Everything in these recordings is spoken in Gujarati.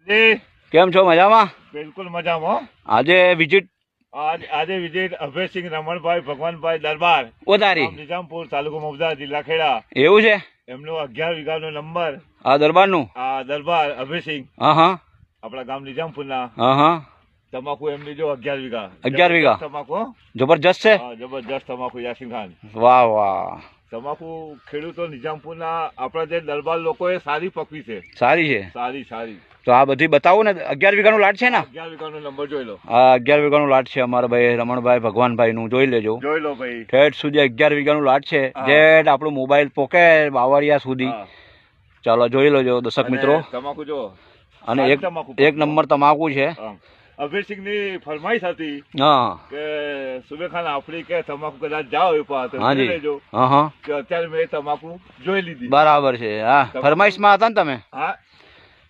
જી કેમ છો? મજામાં? બિલકુલ મજામાં. આજે વિઝિટ આજે વિજય અભયસિંહ રમણભાઈ ભગવાનભાઈ દરબાર વધારી ગામ નિજામપુર તાલુકો મવદા જિલ્લા ખેડા. એવું છે? એમનો 11 વીઘાનો નંબર આ દરબારનું? આ દરબાર અભયસિંહ હા હા આપણા ગામ નિજામપુરના. હા હા તમાકુ એમની જો 11 વીઘા. 11 વીઘા તમાકુ હો. જબરજસ્ત છે. હા, જબરજસ્ત તમાકુ યાસીન ખાન. વાહ વાહ, તમાકુ ખેડૂતો નિજામપુરના આપણા જે દરબાર લોકોએ સારી પકવી છે. સારી છે. સારી. તો આ બધી બતાવું ને. 11 વીઘાનું લાટ છે ને? 11 વીઘાનો નંબર જોઈ લો. આ 11 વીઘાનું લાટ છે અમારા ભાઈ રમણભાઈ ભગવાનભાઈ નું. જોઈ લેજો. જોઈ લો ભાઈ. ઠેઠ સુધી 11 વીઘાનું લાટ છે. હા. જેટ આપણું મોબાઈલ પોકે બાવળિયા સુધી. હા. ચાલો જોઈ લેજો દર્શક અને મિત્રો. તમાકુ જો. અને સારી એક તમાકુ એક નંબર તમાકુ છે. હા. અભયસિંહની ફરમાઈશ હતી હા કે સુબેખાન આપણી કે તમાકુ કદાચ જાઓ એ પાસે તો હાજી. જોઈ લેજો હા હા કે અત્યારે મેં તમાકુ જોઈ લીધી. બરાબર છે. હા, ફરમાઈશમાં હતા ને તમે? હા,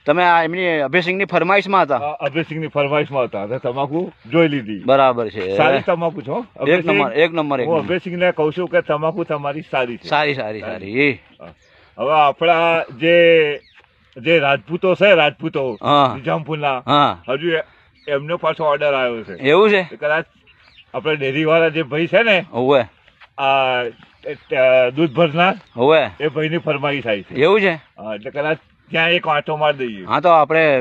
તમે આ એમની અભયસિંહની ફરમાઈશમાં હતા? અભયસિંહની ફરમાઈશમાં હતા તો તમાકુ જોઈ લીધી. બરાબર છે. સારી તમાકુ છો. એક નંબર એક નંબર એક હું નંબર. અભયસિંહને કહું છું કે તમાકુ તમારી સારી છે. સારી સારી સારી. હવે આપણા જે રાજપૂતો છે, રાજપૂતો હા નિજામપુરના, હા હજુ એમનો પાછો ઓર્ડર આવ્યો છે. એવું છે? કે કદાચ આપણે ડેરી વાળા જે ભાઈ છે ને, હોવે આ દૂધ ભરનાર, હોવે એ ભાઈની ફરમાઈશ આવી છે. એવું છે? હા, એટલે કદાચ ત્યાં એક આંટો મારી દઈએ. હા તો આપણે